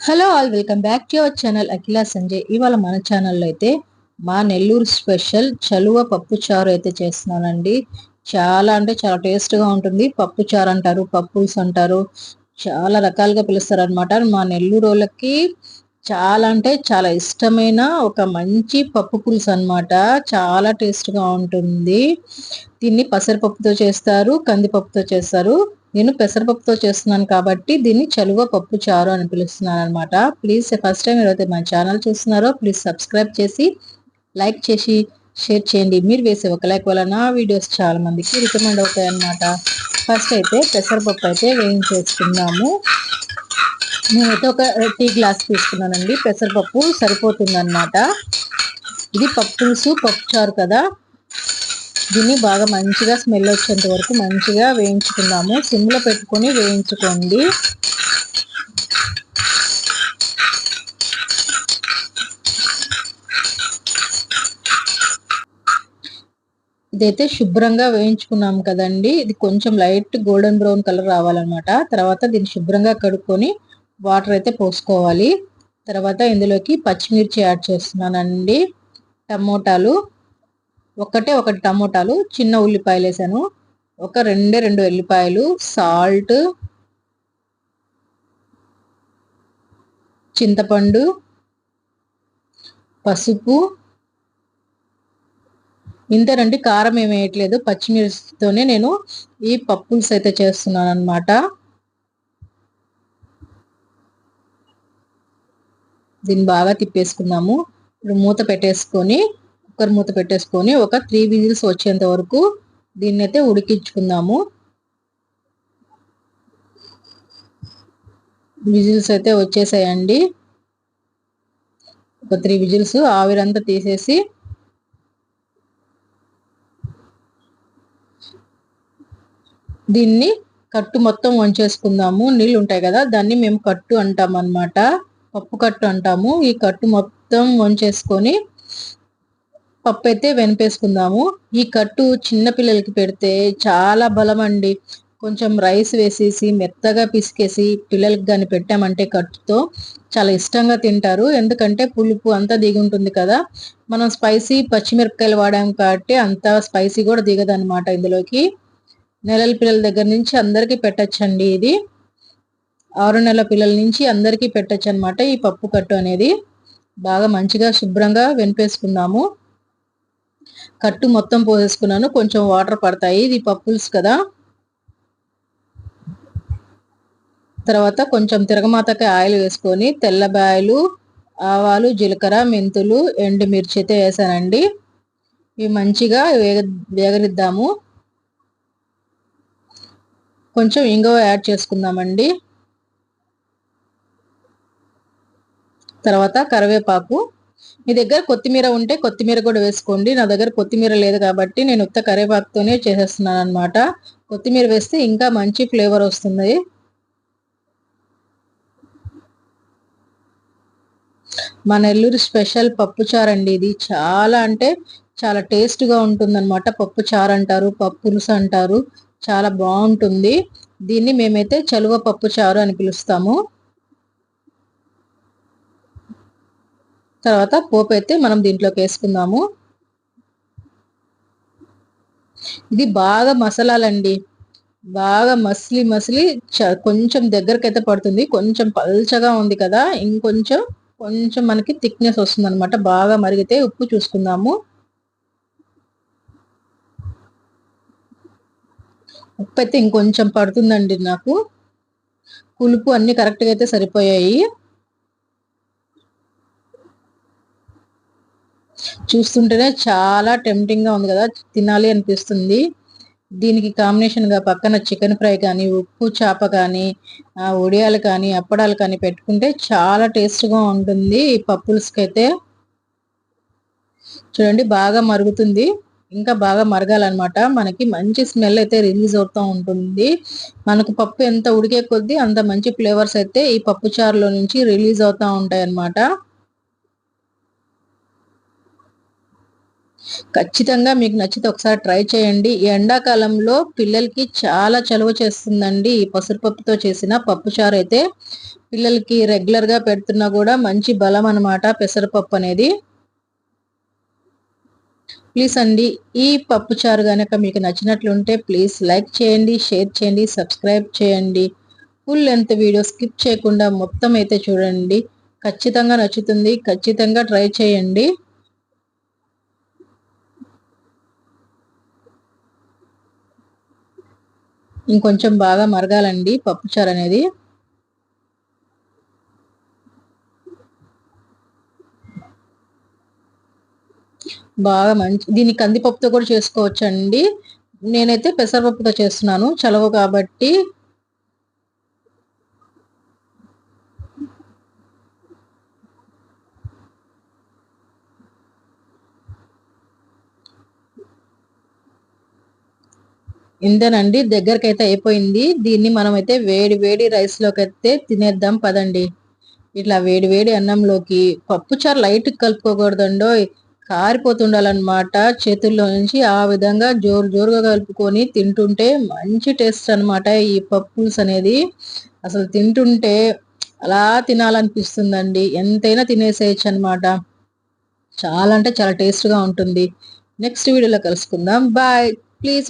Hello all, welcome back to our channel Akhila Sanjay. ఇవాళ మన ఛానల్లో అయితే మా నెల్లూరు స్పెషల్ చలువ పప్పు చారు అయితే చేస్తున్నానండి. చాలా అంటే చాలా టేస్ట్గా ఉంటుంది. పప్పు చారు అంటారు, పప్పుల్స్ అంటారు, చాలా రకాలుగా పిలుస్తారు అనమాట. మా నెల్లూరు వాళ్ళకి చాలా అంటే చాలా ఇష్టమైన ఒక మంచి పప్పు పులుసు అనమాట. చాలా టేస్ట్గా ఉంటుంది. దీన్ని పెసరపప్పుతో చేస్తారు, కందిపప్పుతో చేస్తారు. నేను పెసరపప్పుతో చేస్తున్నాను కాబట్టి దీన్ని చలువ పప్పు చారు అని పిలుస్తున్నాను అనమాట. ప్లీజ్ ఫస్ట్ టైం ఎవరైతే మా ఛానల్ చూస్తున్నారో ప్లీజ్ సబ్స్క్రైబ్ చేసి లైక్ చేసి షేర్ చేయండి. మీరు వేసే ఒక లైక్ వల్ల నా వీడియోస్ చాలా మందికి రికమెండ్ అవుతాయి అన్నమాట. ఫస్ట్ అయితే పెసరపప్పు అయితే వేయించేసుకుందాము. నేనైతే ఒక టీ గ్లాస్ తీసుకున్నానండి. పెసరపప్పు సరిపోతుంది అనమాట. ఇది పప్పు పులుసు పప్పు చారు కదా, దీన్ని బాగా మంచిగా స్మెల్ వచ్చేంత వరకు మంచిగా వేయించుకుందాము. సిమ్లో పెట్టుకొని వేయించుకోండి. ఇదైతే శుభ్రంగా వేయించుకున్నాం కదండి. ఇది కొంచెం లైట్ గోల్డెన్ బ్రౌన్ కలర్ రావాలన్నమాట. తర్వాత దీన్ని శుభ్రంగా కడుక్కొని వాటర్ అయితే పోసుకోవాలి. తర్వాత ఇందులోకి పచ్చిమిర్చి యాడ్ చేస్తున్నానండి. టమోటాలు ఒకటి టమోటాలు, చిన్న ఉల్లిపాయలు వేసాను. ఒక రెండు ఎల్లిపాయలు, సాల్ట్, చింతపండు, పసుపు, ఇంతేనండి. కారం ఏమి వేయట్లేదు, పచ్చిమిర్చితోనే నేను ఈ పప్పుల్స్ అయితే చేస్తున్నాను అనమాట. దీన్ని బాగా తిప్పేసుకున్నాము. ఇప్పుడు మూత పెట్టేసుకొని, కుక్కర్ మూత పెట్టేసుకొని ఒక 3 విజిల్స్ వచ్చేంత వరకు దీన్ని అయితే ఉడికించుకుందాము. విజిల్స్ అయితే వచ్చేసాయండి. ఒక 3 విజిల్స్ ఆవిరంతా తీసేసి దీన్ని కట్టు మొత్తం వంచేసుకుందాము. నీళ్ళు ఉంటాయి కదా, దాన్ని మేము కట్టు అంటాం అన్నమాట. పప్పు కట్టు అంటాము. ఈ కట్టు మొత్తం వంచేసుకొని పప్పు అయితే వెనిపేసుకుందాము. ఈ కట్టు చిన్న పిల్లలకి పెడితే చాలా బలం అండి. కొంచెం రైస్ వేసేసి మెత్తగా పిసికేసి పిల్లలకి కానీ పెట్టామంటే కట్టుతో చాలా ఇష్టంగా తింటారు. ఎందుకంటే పులుపు అంతా దిగి ఉంటుంది కదా, మనం స్పైసీ పచ్చిమిరపకాయలు వాడాం కాబట్టి అంత స్పైసీ కూడా దిగదనమాట. ఇందులోకి నెలల పిల్లల దగ్గర నుంచి అందరికీ పెట్టచ్చండి. ఇది 6 నెలల పిల్లల నుంచి అందరికీ పెట్టచ్చు అనమాట. ఈ పప్పు కట్టు అనేది బాగా మంచిగా శుభ్రంగా వెనిపేసుకుందాము. కట్టు మొత్తం పోసేసుకున్నాను. కొంచెం వాటర్ పడతాయి, ఇది పప్పుల్స్ కదా. తర్వాత కొంచెం తిరగమాతకి ఆయిల్ వేసుకొని తెల్లబాయలు, ఆవాలు, జీలకర్ర, మెంతులు, ఎండుమిర్చి అయితే వేసానండి. ఇవి మంచిగా వేగనిద్దాము. కొంచెం ఇంగువ యాడ్ చేసుకుందామండి. తర్వాత కరివేపాకు, మీ దగ్గర కొత్తిమీర ఉంటే కొత్తిమీర కూడా వేసుకోండి. నా దగ్గర కొత్తిమీర లేదు కాబట్టి నేను ఉత్త కరివేపాకుతోనే చేసేస్తున్నాను అనమాట. కొత్తిమీర వేస్తే ఇంకా మంచి ఫ్లేవర్ వస్తుంది. మా నెల్లూరు స్పెషల్ పప్పు చారు అండి. ఇది చాలా అంటే చాలా టేస్ట్గా ఉంటుంది అనమాట. పప్పు చారు అంటారు, పప్పు పులుసు అంటారు, చాలా బాగుంటుంది. దీన్ని మేమైతే చలువ పప్పు చారు అని పిలుస్తాము. తర్వాత పోపు అయితే మనం దీంట్లోకి వేసుకుందాము. ఇది బాగా మసాలాలండి. బాగా మసిలి కొంచెం దగ్గరకైతే పడుతుంది. కొంచెం పల్చగా ఉంది కదా, ఇంకొంచెం మనకి థిక్నెస్ వస్తుంది అనమాట. బాగా మరిగితే ఉప్పు చూసుకుందాము. ఉప్పు అయితే ఇంకొంచెం పడుతుందండి నాకు. పులుపు అన్ని కరెక్ట్గా అయితే సరిపోయాయి. చూస్తుంటేనే చాలా టెంప్టింగ్ గా ఉంది కదా, తినాలి అనిపిస్తుంది. దీనికి కాంబినేషన్ గా పక్కన చికెన్ ఫ్రై కానీ, ఉప్పు చేప కానీ, వడియాలు కానీ, అప్పడాలు కానీ పెట్టుకుంటే చాలా టేస్ట్గా ఉంటుంది. ఈ పప్పులకి అయితే చూడండి బాగా మరుగుతుంది. ఇంకా బాగా మరగాలన్నమాట. మనకి మంచి స్మెల్ అయితే రిలీజ్ అవుతూ ఉంటుంది. మనకు పప్పు ఎంత ఉడికే కొద్దీ అంత మంచి ఫ్లేవర్స్ అయితే ఈ పప్పు చారులో నుంచి రిలీజ్ అవుతూ ఉంటాయి అన్నమాట. ఖచ్చితంగా మీకు నచ్చితే ఒకసారి ట్రై చేయండి. ఈ ఎండాకాలంలో పిల్లలకి చాలా చలువ చేస్తుందండి. ఈ పెసరపప్పుతో చేసిన పప్పుచారు అయితే పిల్లలకి రెగ్యులర్‌గా పెడుతున్నా కూడా మంచి బలం అన్నమాట పెసరపప్పు అనేది. ప్లీజ్ అండి, ఈ పప్పుచారు గనక మీకు నచ్చినట్లుంటే ప్లీజ్ లైక్ చేయండి, షేర్ చేయండి, సబ్స్క్రైబ్ చేయండి. ఫుల్ లెంత్ వీడియో స్కిప్ చేయకుండా మొత్తం అయితే చూడండి. ఖచ్చితంగా నచ్చుతుంది. ఖచ్చితంగా ట్రై చేయండి. ఇంకొంచెం బాగా మరగాలండి పప్పుచారు అనేది. బాగా దీన్ని కందిపప్పుతో కూడా చేసుకోవచ్చండి. నేనైతే పెసరపప్పుతో చేస్తున్నాను చలువ కాబట్టి. ఇంతేనండి, దగ్గరకైతే అయిపోయింది. దీన్ని మనమైతే వేడి వేడి రైస్‌లోకైతే తినేద్దాం పదండి. ఇట్లా వేడి వేడి అన్నంలోకి పప్పుచారు లైట్‌గా కలుపుకోకూడదండోయ్. కారిపోతుండాలన్నమాట చేతుల్లో నుంచి. ఆ విధంగా జోరు జోరుగా కలుపుకొని తింటుంటే మంచి టేస్ట్ అన్నమాట ఈ పప్పు పులుసు అనేది. అసలు తింటుంటే అలా తినాలనిపిస్తుందండి. ఎంతైనా తినేసేయొచ్చన్నమాట. చాలా అంటే చాలా టేస్ట్‌గా ఉంటుంది. నెక్స్ట్ వీడియోలో కలుసుకుందాం. బాయ్. ప్లీజ్